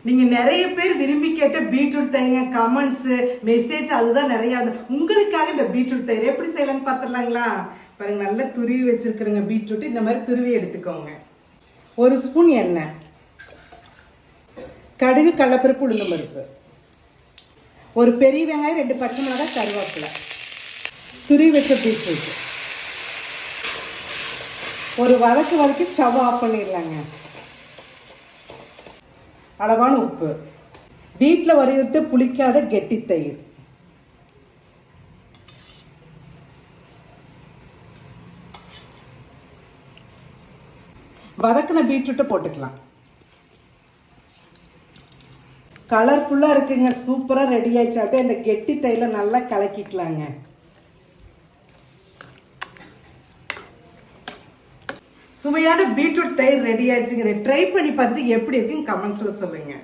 நீங்கள் நிறைய பேர் விரும்பி கேட்ட பீட்ரூட் தயிங்க கமெண்ட்ஸு மெசேஜ் அதுதான் நிறையா உங்களுக்காக இந்த பீட்ரூட் தயிர் எப்படி செய்யலான்னு பார்த்துடலாங்களா? பாருங்க, நல்லா துருவி வச்சுருக்குறேங்க பீட்ரூட். இந்த மாதிரி துருவி எடுத்துக்கோங்க. 1 ஸ்பூன் எண்ணெய், கடுகு, கடலைப்பருப்பு, உளுந்தம் பருப்பு, ஒரு பெரிய வெங்காயம், 2 பச்சை மிளகாய், கருவேப்பிலை, துருவி வச்ச பீட்ரூட். ஒரு வதக்கி ஸ்டவ் ஆஃப் பண்ணிடலாங்க. அளவான உப்பு, வீட்டில் வரையிறது புளிக்காத கெட்டி தயிர், வதக்கின பீட்ரூட்டை போட்டுக்கலாம். கலர்ஃபுல்லாக இருக்குங்க, சூப்பராக ரெடி ஆயிடுச்சு. அப்படியே அந்த கெட்டி தயிரில் நல்லா கலக்கிக்கலாங்க. சுவையான பீட்ரூட் தயிர் ரெடி ஆயிடுச்சுங்க. இதை ட்ரை பண்ணி பார்த்துட்டு எப்படி இருக்குன்னு கமெண்ட்ஸில் சொல்லுங்கள்.